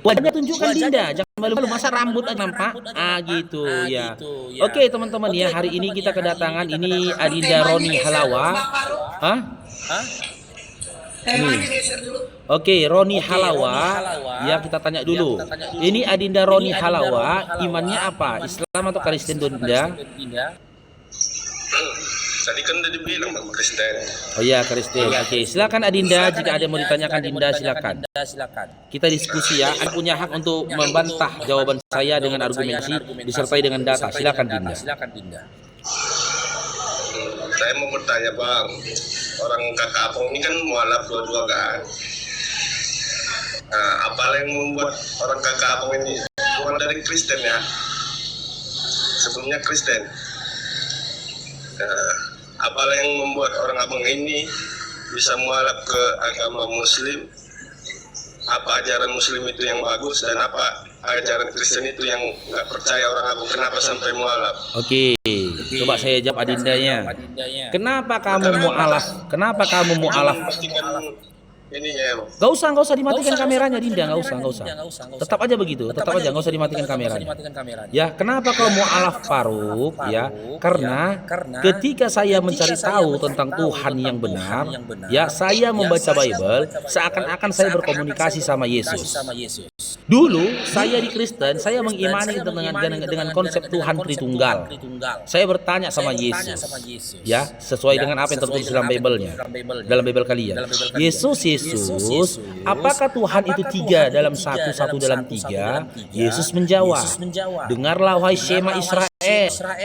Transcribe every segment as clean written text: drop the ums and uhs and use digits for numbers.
Wajahnya tunjukkan Dinda, jangan malu-malu, masa rambut nampak. Gitu ya. Oke teman-teman ya, hari ini kita kedatangan ini Adinda Roni Halawa. Hah? Ini. Oke, Roni Halawa. Ya, kita tanya dulu. Ini Adinda Roni Halawa, imannya apa? Islam atau Kristen, Dinda? Tadi kan udah dibilang Kristen. Oh iya, Kristen. Oke, silakan Adinda, jika ada yang mau ditanyakan Dinda silakan. Kita diskusi ya. Anda punya hak untuk membantah jawaban saya dengan argumentasi disertai dengan data. Silakan Dinda. Saya mau bertanya Bang, orang kakak Apong ini kan mualaf dua-dua kan. Nah, apa yang membuat orang kakak Apong ini bukan dari Kristen ya? Sebelumnya Kristen. Nah, apa yang membuat orang Apong ini bisa mualaf ke agama Muslim? Apa ajaran Muslim itu yang bagus dan apa ajaran Kristen itu yang nggak percaya orang Apong? Kenapa sampai mualaf? Oke, coba saya jawab Adindanya. Kenapa kamu mualaf? Kenapa kamu mualaf? Gak usah dimatikan kameranya, Dinda, gak usah. Tetap aja begitu, tetap aja, gak usah dimatikan kameranya. Ya, kenapa kau mualaf Faruk? Ya, karena ketika saya mencari tahu tentang Tuhan yang benar, ya saya membaca Bible, seakan-akan saya berkomunikasi sama Yesus. Dulu saya di Kristen, saya mengimani dengan konsep Tuhan Tritunggal. Saya bertanya sama Yesus, ya sesuai dengan apa yang tertulis dalam Bible-nya, dalam Bible kalian. Yesus, apakah Tuhan itu tiga dalam satu dalam tiga? Yesus menjawab, dengarlah wahai Shema Israel,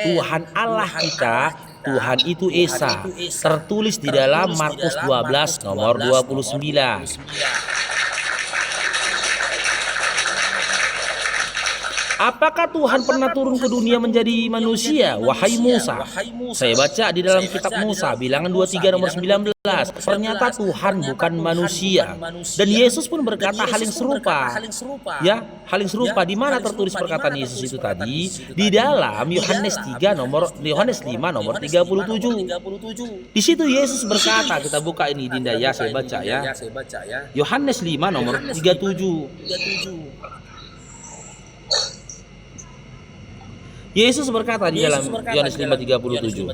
Tuhan Allah kita, Tuhan itu Esa, tertulis di dalam Markus 12 nomor 29. Apakah Tuhan pernah turun ke dunia menjadi manusia? Wahai Musa. Saya baca di dalam kitab Musa, bilangan 23 nomor 19. Ternyata Tuhan bukan manusia. Dan Yesus pun berkata hal yang serupa. Ya, hal yang serupa. Di mana tertulis perkataan Yesus itu tadi? Di dalam Yohanes 5 nomor 37. Di situ Yesus berkata, kita buka ini Dinda ya, saya baca ya. Yohanes 5 nomor 37. Yesus berkata di dalam Yohanes 5:37,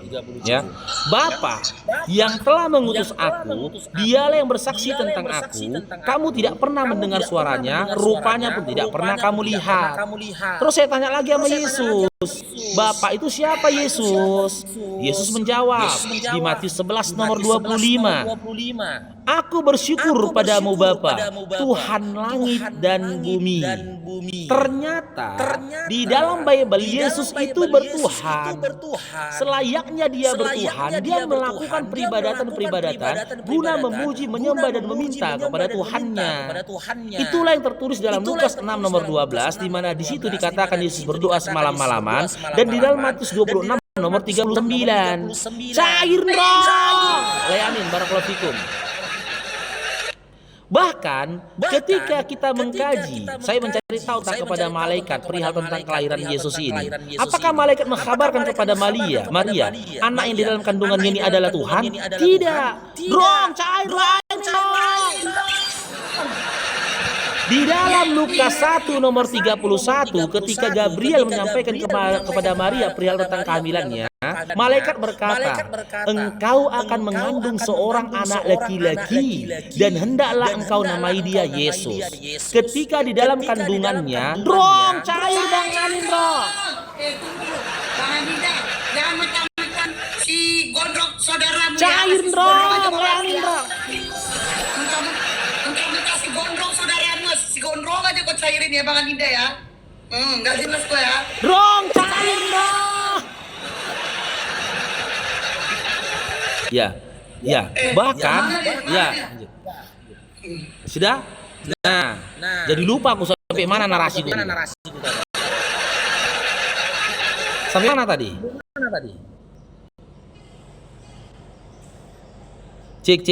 ya, Bapa yang telah mengutus aku, dialah yang bersaksi tentang aku. Kamu tidak pernah mendengar suaranya, rupanya pun tidak pernah kamu lihat. Terus saya tanya lagi sama Yesus, Bapak itu siapa Yesus? Yesus menjawab di Matius 11 nomor 25, Aku bersyukur padamu Bapa, Tuhan langit dan bumi. Ternyata di dalam Bible Yesus itu bertuhan. Selayaknya dia bertuhan, dia melakukan peribadatan guna memuji, menyembah dan meminta kepada Tuhannya. Itulah yang tertulis dalam Lukas 6 nomor 12, di mana di situ dikatakan Yesus berdoa semalam-malaman, dan di dalam Matius 26 nomor 39. Cair dong. Amin, barakallahu fikum. Bahkan ketika kita mengkaji, saya mencari tahu kepada malaikat perihal tentang kelahiran Yesus ini. Apakah malaikat mengkabarkan kepada Maria, anak yang di dalam kandungannya ini adalah Tuhan? Tidak. Dong, cair dong. Di dalam Lukas 1 nomor 31, ketika Gabriel menyampaikan kepada Maria perihal tentang kehamilannya, malaikat berkata, engkau akan mengandung seorang anak laki-laki dan hendaklah engkau namai dia Yesus. Ketika di dalam kandungannya, dong, cair danganin dong. Jangan mentang-mentang si gondrong saudaramu. Cair dong, danganin dong. Mentang-mentang si gondrong saudaramu, si gondrong aja kau cairin ya Bang Adinda ya. Nggak jelas kok ya. Dong, cair dong. Ya, bahkan, ya, sudah. Nah, jadi lupa aku sampai mana narasiku. Sampai mana tadi? Cek.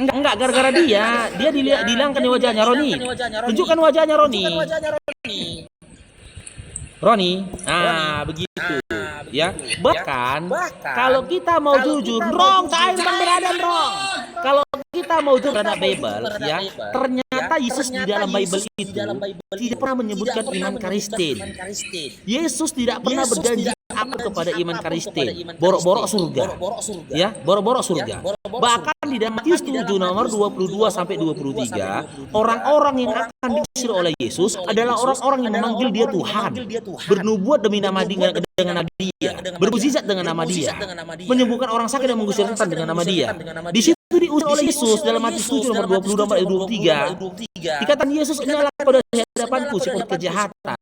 Enggak, gara-gara dia dihilangkan wajahnya Roni. Tunjukkan wajahnya Roni. Roni, begitu. Ya, bahkan kalau kita mau jujur, Rong, cair beradan, Rong. Kalau kita mau jujur terhadap Bible, ya, ternyata Yesus di dalam Bible itu tidak pernah menyebutkan iman Kristen. Yesus tidak pernah berjanji apa kepada iman Kristen, borok-borok surga. Ya, borok-borok surga. Bahkan di dalam Matius 7 nomor 22 sampai 23, orang-orang yang akan diusir oleh Yesus adalah orang-orang yang memanggil dia Tuhan, bernubuat demi nama dia, dengan nama dia, bermukjizat dengan nama dia, menyembuhkan orang sakit dan mengusir setan dengan nama dia. Di situ diusir oleh Yesus dalam Matius 7 nomor 22 sampai 23. Dikatakan Yesus nyala pada hadapanku seperti kejahatan.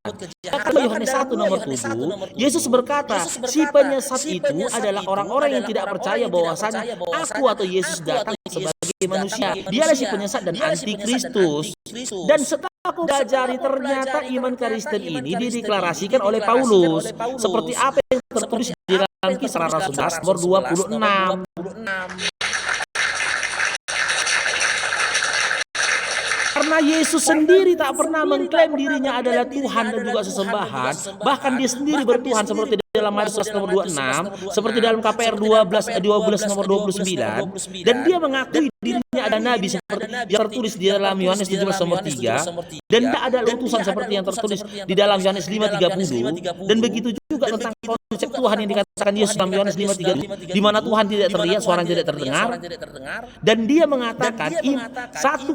Kalau Yohanes 1 nomor 7, Yesus berkata, si penyesat itu adalah orang-orang yang tidak percaya bahwasannya aku atau Yesus datang sebagai manusia. Dialah si penyesat dan antikristus. Dan setelah aku pelajari, ternyata iman Kristen ini dideklarasikan oleh Paulus seperti apa yang tertulis di dalam Kisah Rasul nomor 26. Karena Yesus sendiri tak pernah mengklaim dirinya adalah Tuhan dan juga sesembahan, bahkan dia sendiri bertuhan seperti dalam Matius nomor 26, seperti dalam KPR 12 nomor 29, dan dia mengakui dirinya ada nabi seperti yang tertulis di dalam Yohanes 17 nomor 3, dan tidak ada utusan seperti yang tertulis di dalam Yohanes 5:30, dan begitu juga tentang konsep Tuhan yang dikatakan Yesus dalam Yohanes 5:30, di mana Tuhan tidak terlihat, suara tidak terdengar, dan dia mengatakan satu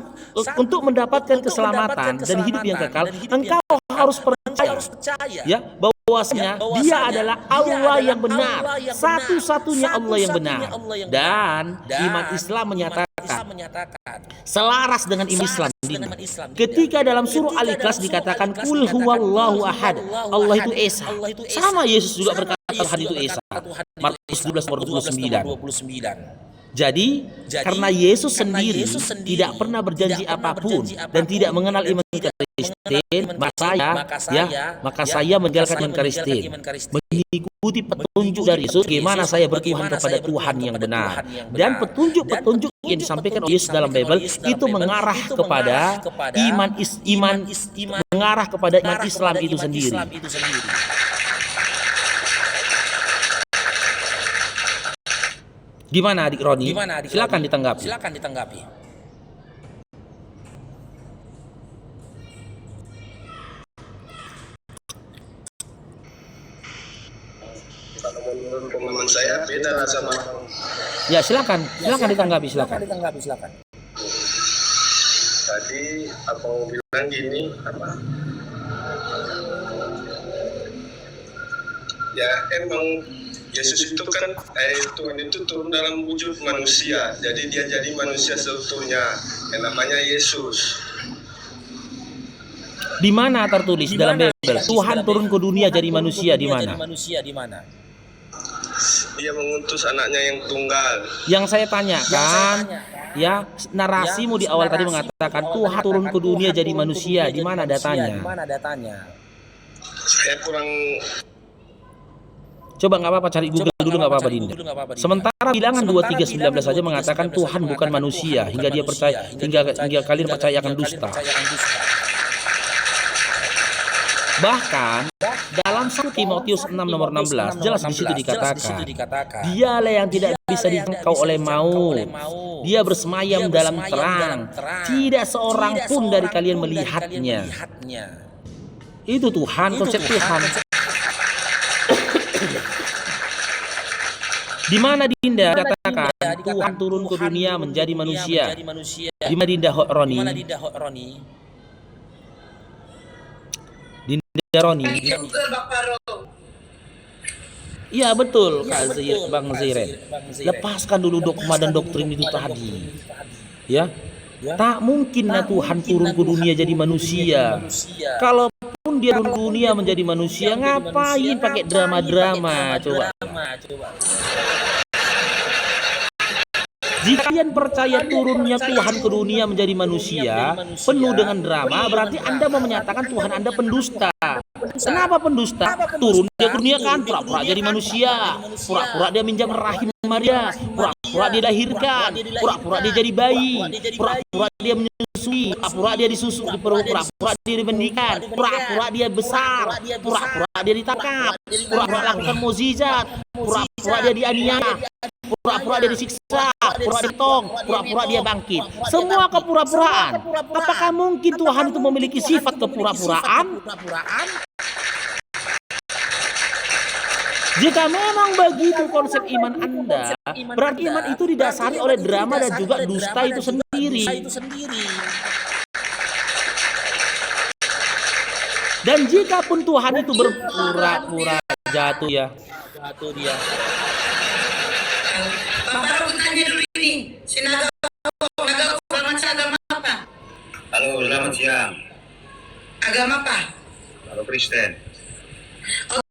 untuk mendapatkan keselamatan dan hidup yang kekal, engkau harus percaya, ya, bahwasanya dia adalah Allah yang benar, satu-satunya Allah yang benar. Dan iman Islam menyatakan selaras dengan iman Islam. Ketika dalam surah Al-Ikhlas dikatakan kul huwallahu ahad, Allah itu esa, sama Yesus juga berkata Tuhan itu esa, Markus 12 nomor 29. Jadi karena Yesus sendiri tidak pernah berjanji apapun dan tidak mengenal iman Kristen, maka saya menjalankan iman Kristen, mengikuti petunjuk dari Yesus bagaimana saya bertuhan kepada Tuhan yang benar. Dan petunjuk-petunjuk yang disampaikan oleh Yesus dalam Bible itu mengarah kepada mengarah kepada iman Islam itu sendiri. Gimana adik Roni? Silakan ditanggapi. Menurut pemahaman saya beda lah sama. Ya silakan ditanggapi. Tadi apa mau bilang gini apa? Ya emang Yesus itu kan Tuhan itu turun dalam wujud manusia, jadi dia jadi manusia seutuhnya, yang namanya Yesus. Di mana tertulis dalam Bible Tuhan turun ke dunia jadi manusia, di mana? Dia mengutus anaknya yang tunggal. Yang saya tanyakan, ya, narasimu di awal tadi mengatakan Tuhan turun ke dunia jadi manusia, di mana datanya? Saya kurang. Coba nggak apa-apa, cari Google dulu, nggak apa-apa Dinda. Sementara bilangan 23:19 saja mengatakan Tuhan bukan manusia hingga dia percaya, hingga kalian percaya akan dusta. Bahkan dalam 1 Timotius 6 nomor 16 jelas di situ dikatakan, dialah yang tidak bisa dijangkau oleh maut, dia bersemayam dalam terang, tidak seorang pun dari kalian melihatnya. Itu Tuhan, konsep Tuhan. Di mana Dinda katakan Tuhan turun ke dunia menjadi manusia? Di mana Dinda Roni? Dinda Roni. Iya betul Kak Bang Ziren. Lepaskan dulu dogma dan doktrin itu tadi. Ya. Tak mungkinlah Tuhan turun ke dunia jadi manusia. Kalaupun dia turun ke dunia menjadi manusia, ngapain pakai drama-drama? Coba. Jika kalian percaya turunnya Tuhan ke dunia menjadi manusia penuh dengan drama, berarti Anda mau menyatakan Tuhan Anda pendusta. Kenapa pendusta? Turun dia ke dunia kan pura-pura jadi manusia, pura-pura dia minjam rahim Maria, pura-pura dia lahirkan, pura-pura dia jadi bayi, pura-pura dia menyusui, pura-pura dia disusuk di perut, pura-pura dia dimandikan, pura-pura dia besar, pura-pura dia ditangkap, pura-pura lakukan mukjizat, pura-pura dia dianiaya, pura-pura dia disiksa, pura-pura ditong, pura-pura dia bangkit. Semua kepura-puraan. Apakah mungkin Tuhan itu memiliki sifat kepura-puraan? Jika memang begitu konsep iman Anda, berarti iman itu didasari oleh drama dan juga dusta itu sendiri. Dan jika pun Tuhan itu berpura-pura jatuh dia. Bapak bertanya dulu ini, Sinaga agama apa? Halo, selamat siang. Agama apa? Halo, Kristen.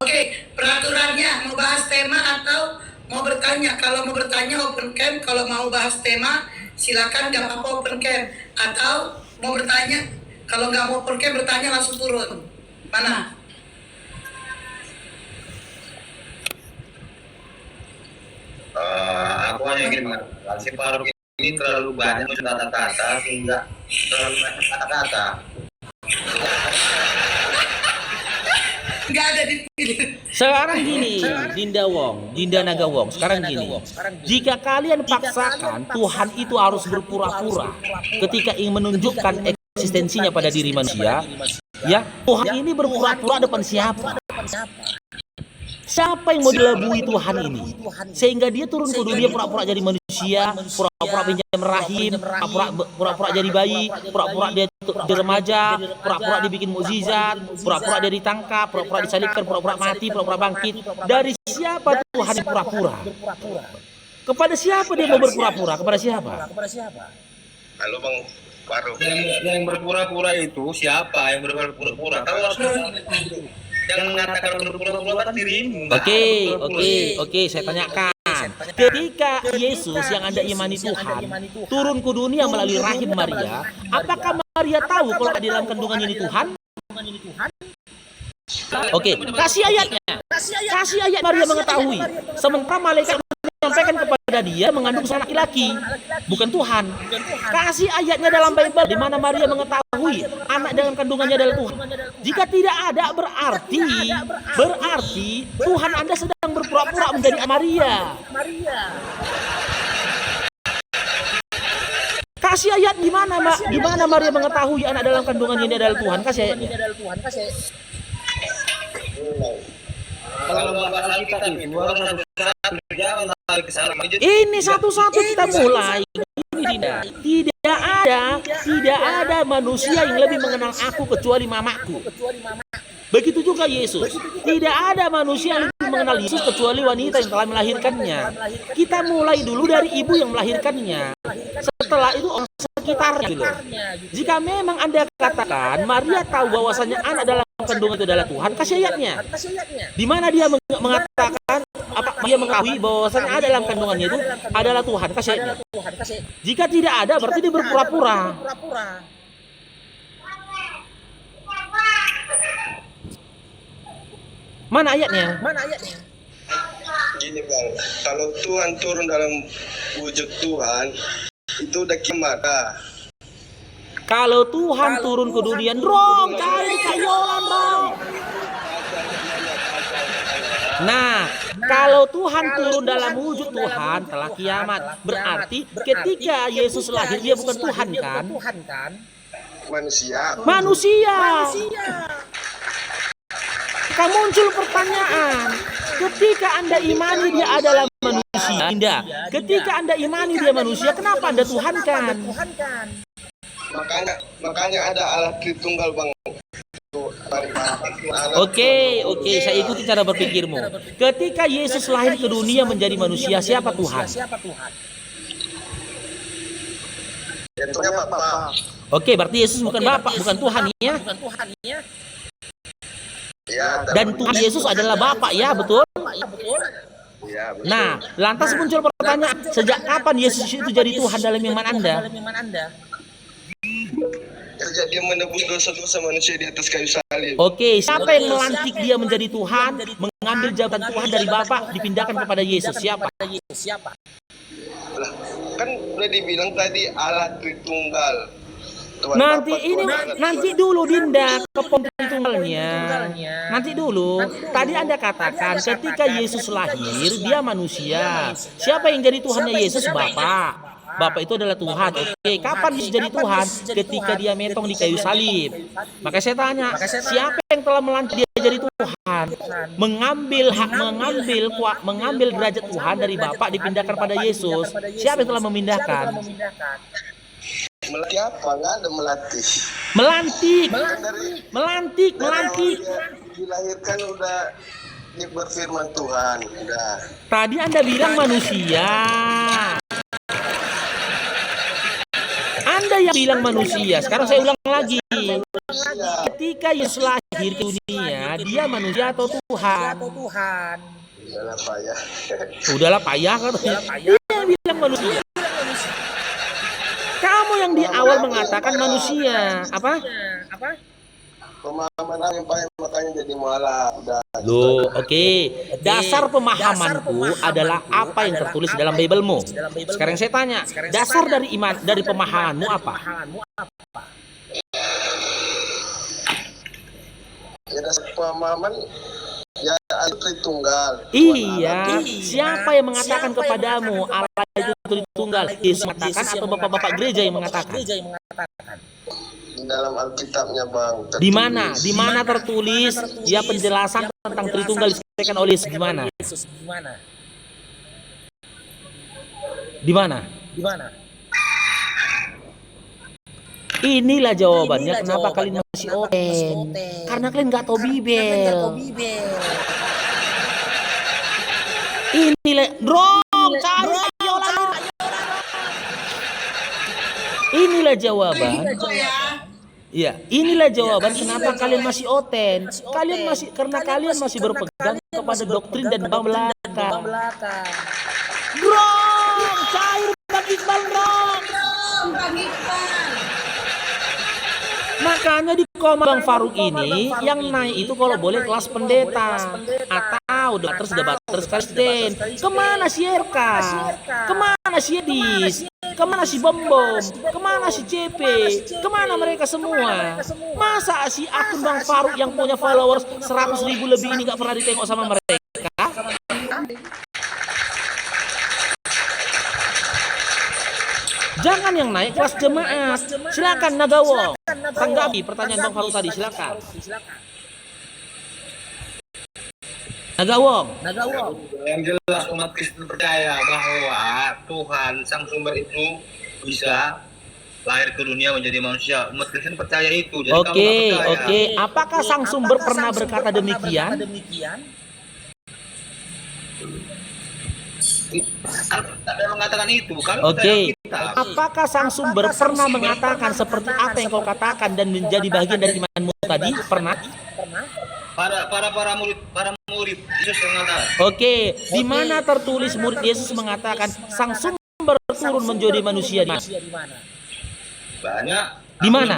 Oke, peraturannya mau bahas tema atau mau bertanya? Kalau mau bertanya open cam, kalau mau bahas tema silakan nggak apa-apa open cam. Atau mau bertanya, kalau nggak mau open cam bertanya langsung turun. Mana? Aku hanya ingin mengatakan si Faruk ini terlalu banyak kata-kata sehingga terlalu banyak kata-kata. Nggak ada di Sekarang gini, Dinda Naga Wong. Sekarang gini, jika kalian paksakan Tuhan itu harus berpura-pura ketika ingin menunjukkan eksistensinya pada diri manusia, ya Tuhan ini berpura-pura depan siapa? Siapa yang mau dilabui Tuhan ini? Sehingga dia turun ke dunia pura-pura jadi manusia, pura-pura pinjam rahim, pura-pura jadi bayi, pura-pura dia remaja, pura-pura dibikin mukjizat, pura-pura dia ditangkap, pura-pura disalibkan, pura-pura mati, pura-pura bangkit. Dari siapa Tuhan yang pura-pura? Kepada siapa dia mau berpura-pura? Kepada siapa? Halo Bang Faruk. Yang berpura-pura itu siapa yang berpura-pura? Kalau yang mengatakan berpura-pura kan dirimu. Oke, saya tanyakan. Ketika Yesus yang Anda imani Tuhan turun ke dunia melalui rahim Maria, apakah Maria tahu kalau di dalam kandungannya ini Tuhan? Oke, kasih ayatnya. Kasih ayat Maria mengetahui. Sementara malaikat menyampaikan kepada dia mengandung seorang laki-laki, bukan Tuhan. Kasih ayatnya dalam Bible di mana Maria mengetahui anak dalam kandungannya adalah Tuhan. Jika tidak ada berarti Tuhan Anda sedang berpura-pura menjadi Maria. Kasih ayat di mana, Mbak? Di mana Maria mengetahui anak dalam kandungannya ini adalah Tuhan? Kasih ayatnya. Kalau bahasa kita itu harus satu-satu jangan lari ke sana. Ini satu-satu kita mulai. Ini tidak ada manusia yang lebih mengenal aku kecuali mamaku. Begitu juga Yesus. Tidak ada manusia yang lebih mengenal Yesus kecuali wanita yang telah melahirkannya. Kita mulai dulu dari ibu yang melahirkannya. Setelah itu orang sekitarnya gitu. Jika memang Anda katakan Maria tahu bahwasanya anak dalam kandungan itu adalah Tuhan, kasih ayatnya. Di mana dia mengatakan dia mengetahui bahwasanya anak dalam kandungannya itu adalah Tuhan, kasih ayatnya. Jika tidak ada berarti dia berpura-pura. Mana ayatnya? Gini Bang, kalau Tuhan turun dalam wujud Tuhan, itu udah kiamat. Kalau Tuhan turun ke dunia, Rong, cari kayolan, Rong. Nah, kalau Tuhan turun dalam wujud Tuhan telah kiamat. Berarti ketika Yesus lahir dia bukan Tuhan kan? Manusia. Maka muncul pertanyaan, ketika Anda imani dia adalah manusia, ketika Anda imani dia manusia, kenapa Anda Tuhankan? Makanya ada Allah Tritunggal Bang. Oke, saya ikuti cara berpikirmu. Ketika Yesus lahir ke dunia menjadi manusia, siapa Tuhan? Tentunya Bapa. Oke, berarti Yesus bukan Bapak, bukan Tuhan ya? Ya, Dan Tuhan Yesus adalah Bapak ya, betul? ya, betul. Nah, lantas muncul pertanyaan, sejak kapan Yesus itu jadi Tuhan dalam iman Anda? Sejak dia menebus dosa-dosa manusia di atas kayu salib. Oke, siapa yang melantik dia menjadi Tuhan, mengambil jabatan Tuhan dari Bapak, dipindahkan kepada Yesus? Siapa? Lah, kan udah dibilang tadi Allah Tritunggal. Tuhan Nanti Bapa, ini Tuhan Anak, nanti Tuhan. dulu Dinda ke poin tunggalnya. Nanti dulu. Tadi Anda katakan ketika Yesus lahir dia manusia. Siapa yang jadi Tuhannya Yesus? Bapa. Bapa itu adalah Tuhan. Oke, kapan Yesus jadi Tuhan? Ketika dia metong di kayu salib. Maka saya tanya, siapa yang telah melantik dia jadi Tuhan? Mengambil derajat Tuhan dari Bapa dipindahkan pada Yesus. Siapa yang telah memindahkan? Melatih apa? Nggak ada melatih. Melantik. Dari Melantik. dia dilahirkan udah berfirman Tuhan. Udah. Tadi Anda bilang manusia. Anda yang bilang manusia. Sekarang saya ulang lagi. Ketika Yesus lahir ke dunia, dia manusia atau Tuhan? Udahlah payah. Udahlah payah katanya. Dia bilang manusia. Kamu yang di awal mengatakan manusia. Apa? Pemahaman yang payah makanya jadi mualaf. Udah. Loh, oke. Dasar pemahamanku adalah apa yang tertulis dalam Biblemu. Sekarang saya tanya, dasar dari iman, dari pemahamanmu apa? Ya dasar pemahaman ya itu Tritunggal. Iya, siapa yang mengatakan kepadamu Allah itu Tritunggal? Yesus mengatakan atau bapak-bapak gereja yang mengatakan? Di dalam Alkitabnya, Bang. Di mana? Di mana tertulis ya penjelasan tentang Tritunggal disampaikan oleh Yesus di mana? Di mana? Inilah jawabannya kenapa kalian masih oten. Karena kalian nggak tahu Bibel. Inilah Drong, cari ayolah. Inilah jawaban. Iya, inilah jawaban kenapa kalian masih oten. Kalian masih berpegang kepada doktrin dan belaka. Drong, cair Bang Iqbal, Drong. Makanya di koma Bang Faruk ini yang naik itu kalau boleh kelas pendeta atau debaters Kristen. Kemana si RK? Kemana si Edis? Kemana si Bombom? Kemana si CP? Kemana mereka semua? Masa si akun Bang Faruk yang punya followers 100.000 lebih ini gak pernah ditengok sama mereka? Jangan yang naik kelas jemaat. Silakan Nagawo. Tanggapi pertanyaan Bang Faruk tadi, silakan. Nagawong. Yang jelas umat Kristen percaya bahwa Tuhan sang sumber itu bisa lahir ke dunia menjadi manusia. Umat Kristen percaya itu. Jadi Oke. Apakah sang sumber pernah berkata demikian? Ada yang mengatakan itu. Oke. Apakah sang sumber pernah mengatakan seperti apa yang kau katakan dan menjadi bagian dari imanmu tadi? Pernah? Para murid Yesus yang mengatakan. Oke. Di mana tertulis murid Yesus mengatakan sang sumber turun menjadi manusia? Banyak. Di mana?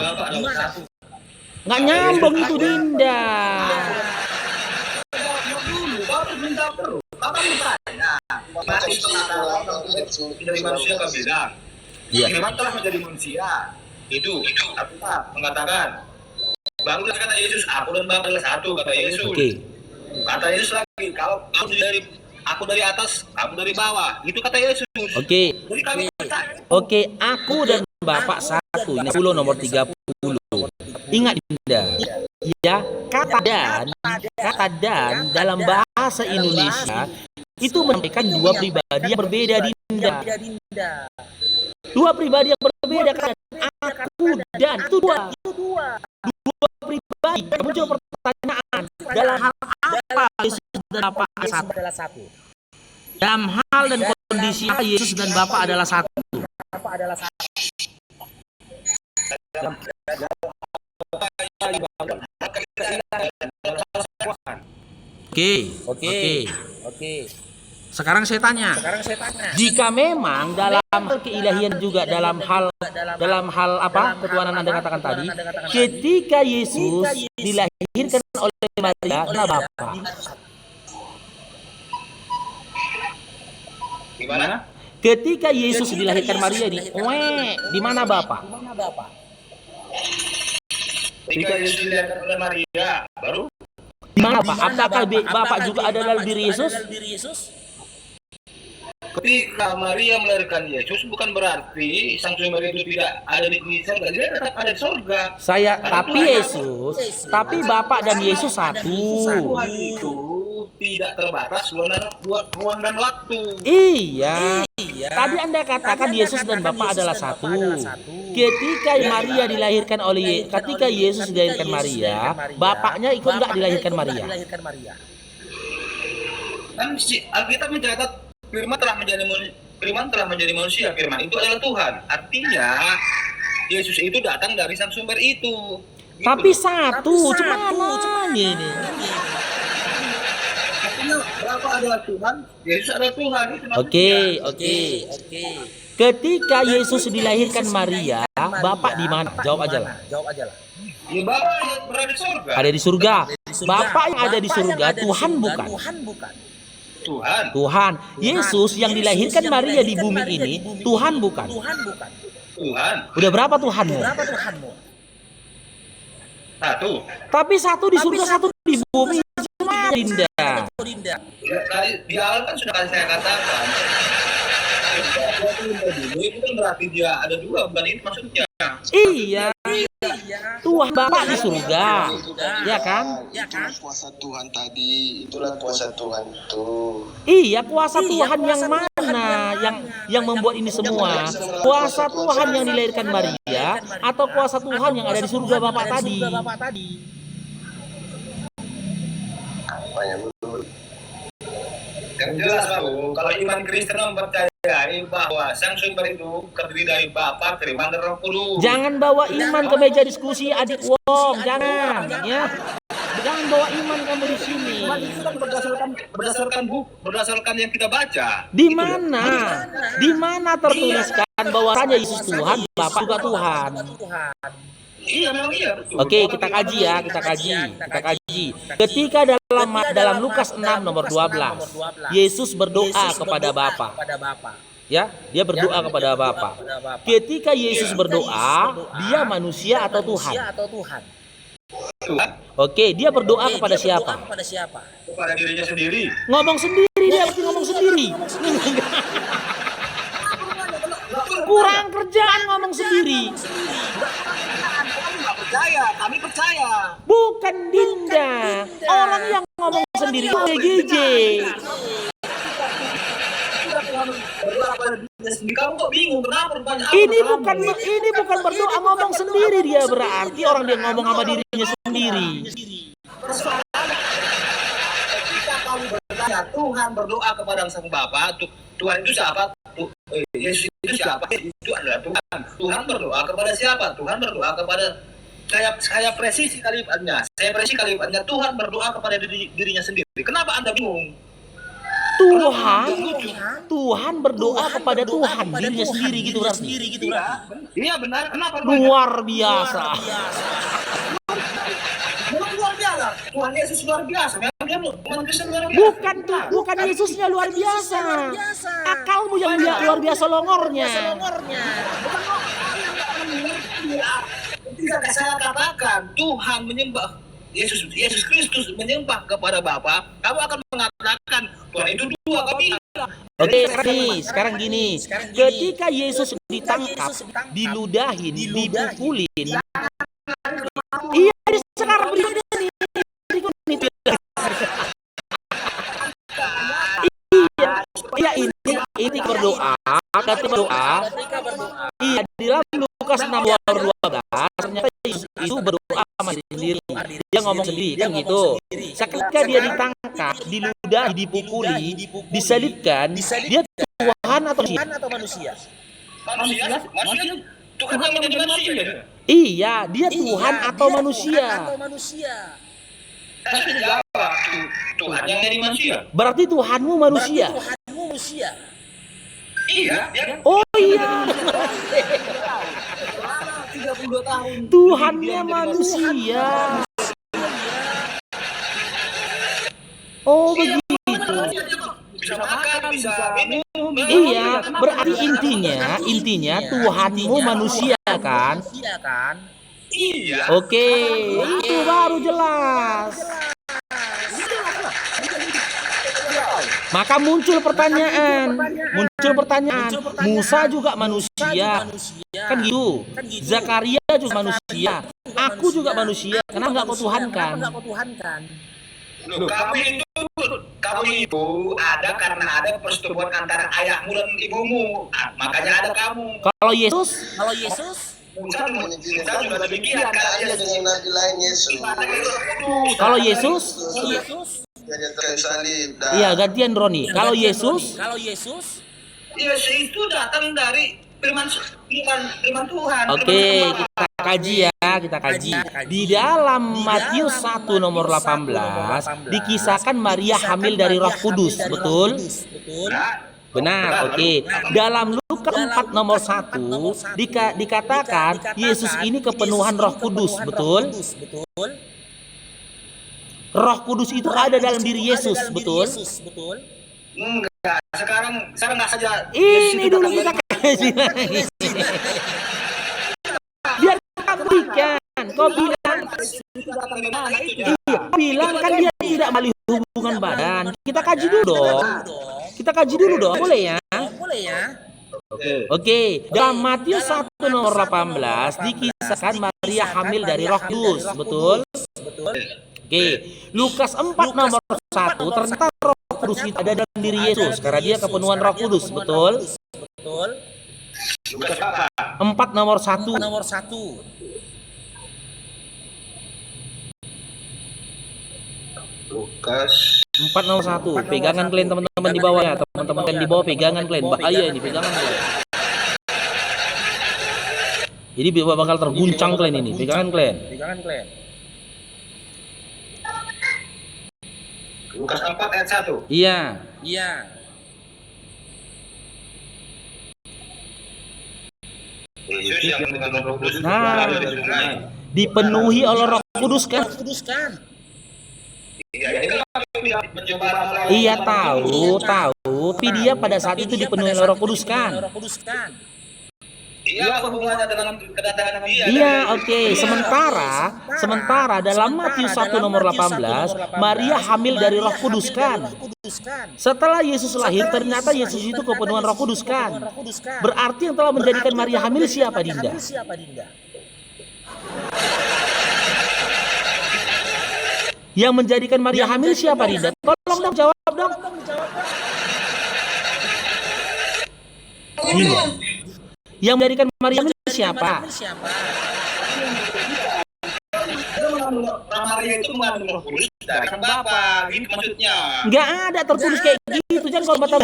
Nggak nyambung itu, Dinda. Dari manusia kan bilang, Iya. memang telah menjadi manusia. Itu apa? Mengatakan, bangunlah kata Yesus, aku dan Bapa adalah satu, kata Yesus. Oke. Kata Yesus lagi, kalau aku dari atas, kamu dari bawah. Itu kata Yesus. Oke. Jadi kami percaya. Oke, aku dan Bapak satu. Ini 10 nomor 30. Ingat Dinda. Ya, kata dan dalam bahasa Indonesia itu menyampaikan dua pribadi yang berbeda, Dinda. Dua pribadi yang berbeda kan. Aku dan itu dua pribadi. Muncul pertanyaan, dalam hal apa Yesus dan Bapa adalah satu? Dalam hal dan kondisi apa Yesus dan Bapa adalah satu? Oke. Sekarang saya tanya. Jika memang dalam hal keilahian juga dalam hal apa ketuhanan Anda katakan tadi, ketika Yesus dilahirkan oleh Maria, mana Bapa? Gimana? Ketika Yesus dilahirkan Maria ini, di mana Bapa? Ketika Yesus dilahirkan oleh Maria, baru Gimana Pak? Apakah Bapak juga adalah diri Yesus? ketika Maria melahirkan Yesus bukan berarti sang sumber itu tidak ada di surga, dia tetap ada di surga. Tapi Yesus, tapi Bapak dan Yesus satu. Tuhan itu tidak terbatas ruang dan waktu. Iya. Tadi Anda katakan Yesus dan Bapa adalah satu. Ketika Yesus dilahirkan Maria, Bapaknya ikut nggak dilahirkan Maria? Kan si Alkitab mencatat Firman telah menjadi manusia. Firman itu adalah Tuhan. Artinya Yesus itu datang dari sang sumber itu. Tapi satu, cuman ini. Artinya berapa adalah Tuhan? Yesus adalah Tuhan. Oke. Ketika Yesus dilahirkan Maria, Bapak di mana? Jawab aja lah. Ya, Bapak yang berada di surga. Ada di surga. Bapak yang ada di surga, Tuhan bukan. Tuhan. Yesus yang dilahirkan Maria di bumi ini, Tuhan bukan. Tuhan. Udah berapa Tuhanmu? Satu. Tapi satu di surga, satu di bumi. Cuma Dinda. Ya, tadi di awal kan sudah saya katakan. Itu kan berarti dia ada dua, bukan itu maksudnya. Iya. Tuhan Bapak di surga, ya kan? Kuasa Tuhan tadi, itulah kuasa Tuhan itu. Iya, kuasa Tuhan yang mana yang membuat ini semua? Kuasa Tuhan yang dilahirkan Maria atau kuasa Tuhan yang ada di surga Bapak tadi? Apa yang menurut? Kan jelas Bro, kalau iman Kristen mempercayai bahwa sang sumber itu terdiri dari Bapa, Firman, dan Roh Kudus. Jangan bawa iman ke meja diskusi adik Wong, jangan ya. Jangan bawa iman kamu di sini. Iman itu kan berdasarkan yang kita baca. Di mana? Di mana tertuliskan bahwasanya Yesus Tuhan, Bapa juga Tuhan? Iya, memang iya. Betul. Oke, kita kaji ya, kita kaji. Ketika dalam Lukas 6 nomor 12, Yesus berdoa kepada Bapa. Ya, dia berdoa kepada Bapa. Ketika Yesus berdoa, dia manusia atau Tuhan? Tuhan. Oke, dia berdoa kepada siapa? Kepada dirinya sendiri. Ngomong sendiri, dia pasti ngomong sendiri. Kurang kerjaan ngomong sendiri. Kami percaya. Bukan Dinda. Orang yang ngomong sendiri itu PGJ. Kamu kok bingung kenapa? Ini bukan berdoa, ngomong sendiri dia, berarti orang dia ngomong sama dirinya sendiri. Ketika kamu bertanya, Tuhan berdoa kepada sang Bapa, Tuhan itu siapa? Yesus itu siapa? Itu adalah Tuhan. Tuhan berdoa kepada siapa? Tuhan berdoa kepada saya presisi kalimatnya. Tuhan berdoa kepada dirinya sendiri. Kenapa Anda bingung? Tuhan berdoa kepada Tuhan dirinya sendiri gitu berarti. Iya benar. Kenapa? Luar biasa. Luar biasa. Tuhan Yesus luar biasa. Bukan Yesusnya luar biasa. Akalmu yang luar biasa longornya. Tidak saya katakan Tuhan menyembah Yesus Kristus menyembah kepada Bapa, kamu akan mengatakan Tuhan itu dua kami. Oke, sekarang gini. Ketika Yesus ditangkap, diludahin, dipukulin. Iya, sekarang berikutnya nih. Iya, ini berdoa, Iya, di dalam Lukas 6:12 ternyata itu berdoa sama diri sendiri. Dia ngomong sendiri kan gitu. Ketika dia ditangkap, diludahi, dipukuli, disalibkan, dia Tuhan atau manusia? Manusia. Tuhan yang menjadi manusia. Iya, dia Tuhan atau manusia? Saya sudah jawab. Tuhan yang menjadi manusia. Berarti Tuhanmu manusia. Iya. Oh iya. 32 tahun. Tuhannya manusia. Oh begitu. Bisa makan, bisa minum. Iya, berarti intinya Tuhanmu manusia kan? Iya. Oke, itu baru jelas. Maka muncul pertanyaan, Musa juga manusia, kan gitu. Zakaria juga manusia, aku juga manusia. Kenapa nggak kau tuhankan? Loh, kamu itu ada karena ada persetubuhan antara ayahmu dan ibumu. Makanya ada kamu. Kalau Yesus, Musa juga demikian. Kaya dengan nabi lain Yesus. kalau Yesus, Jadi kayu salib. iya gantian Roni. Kalau Yesus, Yesus itu datang dari firman Tuhan. oke, kita kaji ya, kita kaji. Di dalam Matius 1 nomor 18 dikisahkan Maria hamil dari Roh Kudus, betul? Benar, oke. Dalam Lukas 4 nomor 1 dikatakan Yesus ini kepenuhan Roh Kudus, betul? Roh Kudus itu ada dalam diri Yesus, betul? Enggak, sekarang nggak saja. Ini dulu kita kaji lagi. Biar kita buktikan. Kau bilang, iya, bilang kan dia tidak melalui hubungan badan. Kita kaji dulu dong. Boleh ya? Oke, dalam Matius 1 nomor 18 dikisahkan Maria hamil dari Roh Kudus, betul? Oke, Lukas 4 nomor 1 ternyata Roh Kudus itu ada dalam diri Yesus karena dia kepenuhan Roh Kudus, betul? 4 nomor 1. Lukas 4 nomor 1. Pegangan kalian teman-teman di bawah ya, teman-teman kalian di bawah pegangan kalian. Bahaya ini pegangan kalian. Jadi bakal terguncang kalian ini, pegangan kalian. Lukas 4 ayat 1. Iya. Yesus yang dengan Roh Kudus Nah, berada di sungai. dipenuhi oleh Roh Kudus kan? Iya, itu mencoba Iya tahu. Tapi dia pada saat itu dipenuhi oleh Roh Kudus kan? Iya, hubungannya dengan kedatangan dia. Iya, oke. Sementara dalam Matius 1 nomor 18, Maria hamil dari Roh Kudus kan? Setelah Yesus lahir, ternyata Yesus itu kepenuhan Roh Kudus kan? Berarti yang telah menjadikan Maria hamil siapa, Dinda? Yang menjadikan Maria hamil siapa, Dinda? Tolong dong jawab dong. Dinda. Yang menjadikan Maria hamil siapa? Maria itu mengandung Roh Kudus dari sang Bapa, gitu maksudnya. Nggak ada tertulis kayak gitu, jangan kalau batal.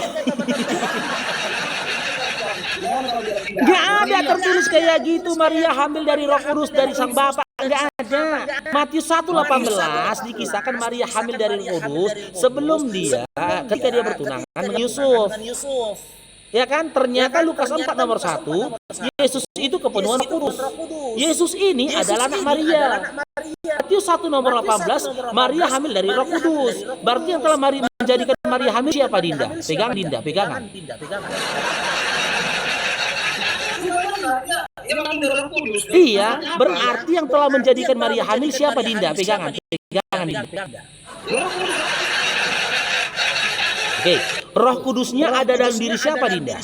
Nggak ada tertulis kayak gitu, Maria hamil dari Roh Kudus dari sang Bapa. Nggak ada. Matius 1:18 dikisahkan Maria hamil dari Roh Kudus sebelum dia ketika dia bertunangan dengan Yusuf. Ya kan, ternyata Lukas 4 nomor 1 Yesus itu kepenuhan Roh Kudus. Yesus ini adalah anak Maria. Matius 1 nomor 18 Maria hamil dari Roh Kudus. Berarti yang telah menjadikan Maria hamil siapa, Dinda? Pegangan, Dinda, pegangan. Iya, berarti yang telah menjadikan Maria hamil siapa, Dinda? Pegangan, Dinda. Oke, Roh Kudusnya ada dalam diri siapa, Dinda?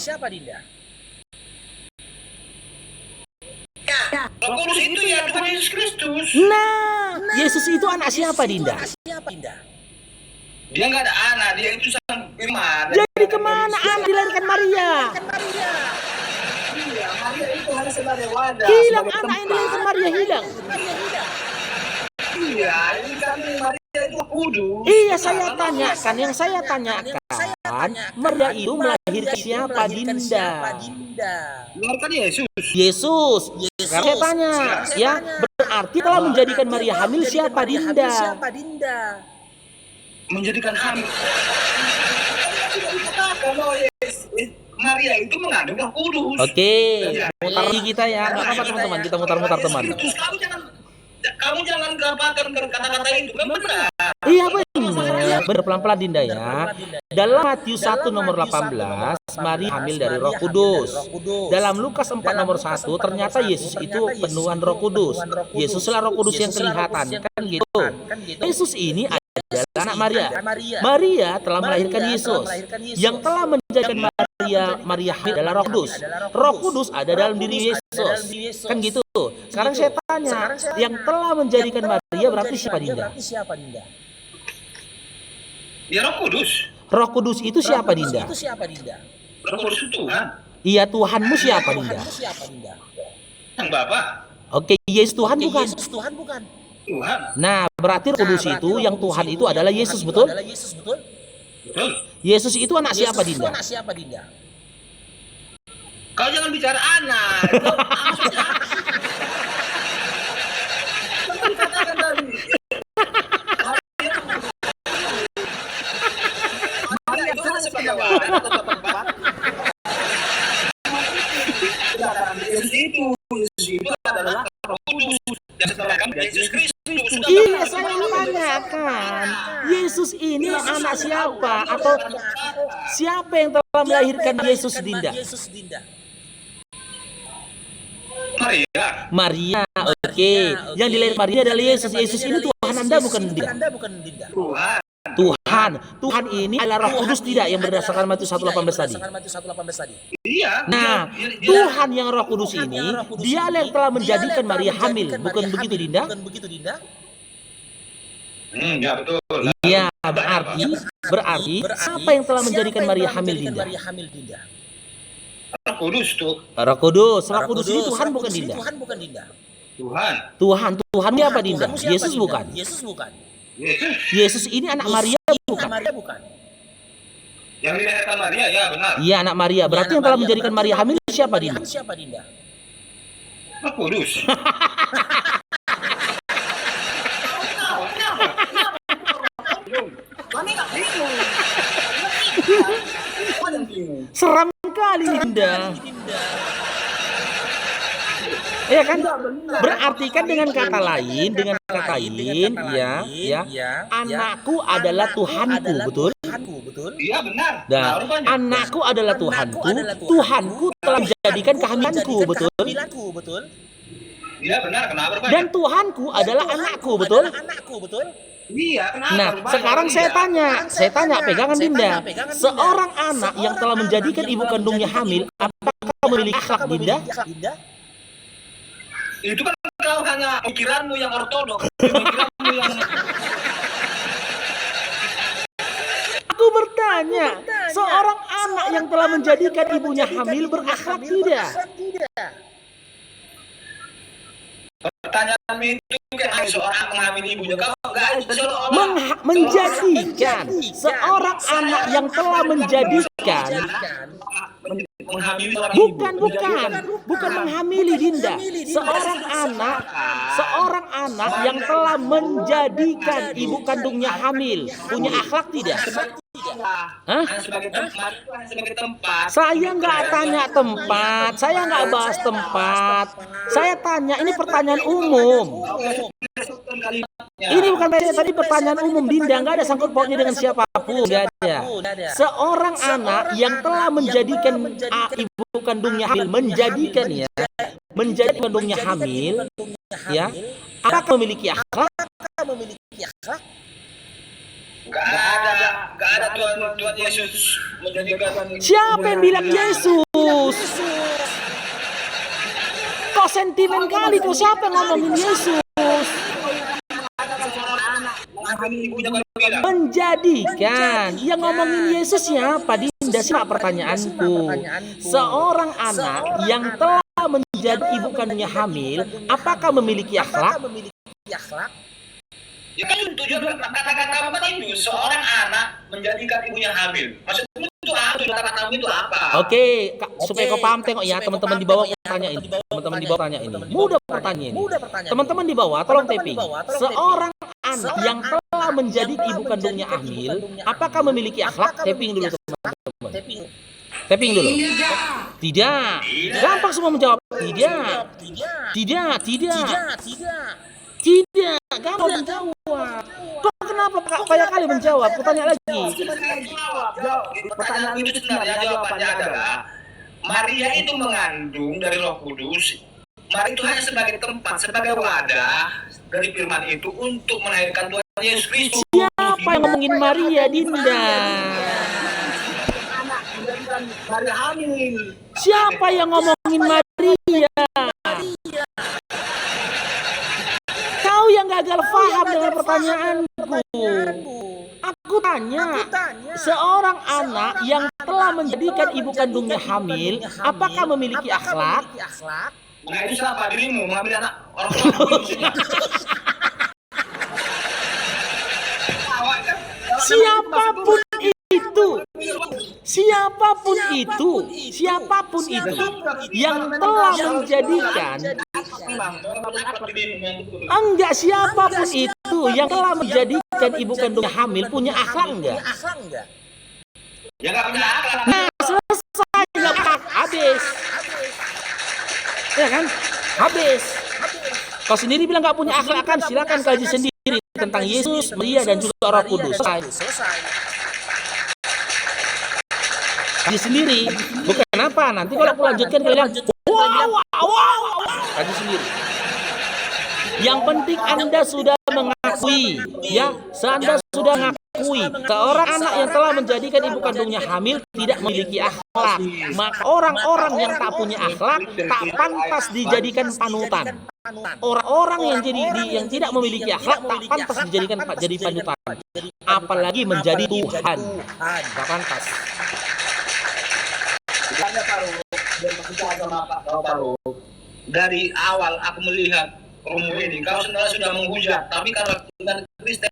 Roh Kudus itu ya Tuhan Yesus Kristus. Nah, Yesus itu anak siapa, Dinda? Dia nggak ada anak, dia itu sang firman. Jadi kemana anak dilahirkan Maria? Iya, Maria itu hanya sebagai wadah. Hilang anak yang dilahirkan Maria, hilang. Iya, ini kan Maria itu kudus. Iya, yang saya tanyakan, Maria itu melahirkan siapa, Dinda? Melahirkan Yesus. Yesus. Sekarang saya tanya, ya, berarti telah menjadikan Maria hamil siapa, Dinda? Menjadikan hamil. Kalau Maria itu mengandung Roh Kudus. Oke, mutar lagi kita ya, nggak apa-apa teman-teman, kita mutar-mutar teman. Kamu jangan gampangkan kata-kata itu, kan benar. Iya benar. ya, bener pelan-pelan Dinda ya. Dalam Matius 1 nomor 18, Maria hamil dari Roh Kudus. Dalam Lukas 4 nomor 1, ternyata Yesus itu penuhan Roh Kudus. Yesuslah Roh Kudus yang kelihatan, kan gitu. Yesus ini adalah anak Maria. Maria telah melahirkan Yesus. Yang telah menjadikan Maria hamil adalah Roh Kudus. Roh Kudus ada dalam diri Yesus, kan gitu. Sekarang saya tanya, yang telah menjadikan Maria berarti siapa Dinda? Ya Roh Kudus. Roh Kudus itu siapa Dinda? Roh Kudus itu Tuhan. Iya, Tuhanmu siapa Dinda? Sang Bapa. Oke, Yesus Tuhan bukan? Tuhan. Nah, berarti Roh Kudus itu yang Tuhan itu adalah Yesus, betul? Betul. Yesus itu anak siapa Dinda? Kau jangan bicara anak. Itu adalah Roh Kudus dan setelah kami Yesus Kristus. Iya, saya tanyakan. Yesus ini anak siapa? Atau siapa yang telah melahirkan Yesus Dinda? Maria, oke. Yang dilahirkan Maria adalah Yesus. Yesus ini Tuhan Anda bukan Dinda? Tuhan ini adalah Roh Kudus tidak yang berdasarkan Matius 1:18 tadi? Iya. Nah, Tuhan yang Roh Kudus ini, dia yang telah menjadikan Maria hamil, bukan begitu Dinda? Ya betul. Iya, berarti siapa yang telah menjadikan Maria hamil Dinda? Roh Kudus tuh. Roh Kudus. Roh Kudus ini Tuhan bukan Dinda? Tuhan. Tuhan siapa Dinda? Yesus bukan? Yesus ini anak Maria bukan? Yang dilahirkan Maria, ya benar. Iya, anak Maria. Berarti yang telah menjadikan Maria hamil siapa Dinda? Roh Kudus. Seram kali Dinda. Ya kan? Berarti kan dengan kata lain, ya, anakku adalah Tuhanku, betul? Iya benar. Dan anakku adalah Tuhanku, Tuhanku telah menjadikan kehamilanku, betul? Iya benar. Kenapa Pak? Dan Tuhanku adalah anakku, betul? Iya, kenapa? Nah, sekarang saya tanya, pegangan Dinda. Seorang anak yang telah menjadikan ibu kandungnya hamil, apakah memiliki akhlak Dinda? Itu kan kau hanya pikiranmu yang ortodok. Pikiranmu yang... Aku bertanya, seorang anak yang telah menjadikan ibunya hamil berakhlak tidak? Pertanyaan itu kayak seorang mengamini ibunya. Kau enggak menjadikan seorang anak yang telah menjadikan bukan menghamili Dinda. Seorang anak yang telah menjadikan ibu kandungnya hamil punya akhlak tidak? Hah? sebagai tempat. Saya nggak tanya tempat, saya nggak bahas tempat. Saya tanya, ini pertanyaan umum. Ini bukan tadi pertanyaan umum Dinda, nggak ada sangkut pautnya dengan siapapun, nggak ada. Seorang anak yang telah menjadikan ibu kandungnya hamil, menjadi kandungnya hamil, ya, apakah memiliki akhlak? Gak ada Tuhan Yesus menjadikan. Siapa yang bilang Yesus? Kok sentimen kali tuh, siapa yang ngomongin Yesus? Menjadikan, yang ngomongin Yesus siapa Dinda? Siapa pertanyaanku? Seorang anak yang telah menjadi ibu kandungnya hamil, apakah memiliki akhlak? Ya kan tujuan kata-kata apa itu? Seorang anak menjadikan ibunya hamil. Maksudnya itu apa? Kata-kata itu apa? Oke, supaya kau paham, tengok ya, teman-teman di bawah tanya ini. Teman-teman di bawah tanya ini. Mudah pertanyaan ini. Teman-teman di bawah tolong tapping. Seorang anak yang telah menjadi ibu kandungnya hamil, apakah memiliki akhlak? Tapping dulu teman-teman. Tapping dulu. Tidak. Gampang semua menjawab. Tidak. Tidak, gampang menjawab. Kok kenapa kayak kali menjawab. Kutanya lagi. Jawab. Pertanyaan itu sebenarnya jawabannya adalah Maria itu mengandung dari Roh Kudus. Maria itu hanya sebagai tempat, sebagai wadah dari firman itu untuk melahirkan Tuhan Yesus Kristus. Siapa yang ngomongin Maria, Dinda? Maria hamil. Siapa yang ngomongin Maria? Kau yang gagal paham dengan pertanyaanku. Aku tanya, seorang anak yang telah menjadikan ibu kandungnya hamil, apakah memiliki akhlak? Nah itu siapa? Dirimu mengambil anak orang tua. Siapapun itu yang telah menjadikan, enggak, siapapun itu yang telah menjadikan ibu kandungnya hamil punya akhlak enggak? Ya nggak punya akhlak. Nah, selesai, nggak habis. Ya kan? Habis. Kau sendiri bilang nggak punya akhlak kan? Silakan kaji sendiri tentang Yesus, Maria, dan juga Roh Kudus. Selesai. Kaji sendiri. Bukan apa? Nanti kalau aku lanjutkan kalian, wow. Kaji sendiri. Yang penting Anda sudah mengakui, ya, Anda sudah mengakui seorang anak yang telah menjadikan ibu kandungnya hamil tidak memiliki akhlak. Maka orang-orang yang tak punya akhlak tak pantas dijadikan panutan. Orang-orang yang tidak memiliki akhlak tak pantas dijadikan jadi panutan. Apalagi menjadi Tuhan. Tak pantas. Dari awal aku melihat Romo ini, kau sebenarnya sudah menghujat, tapi karena Kristen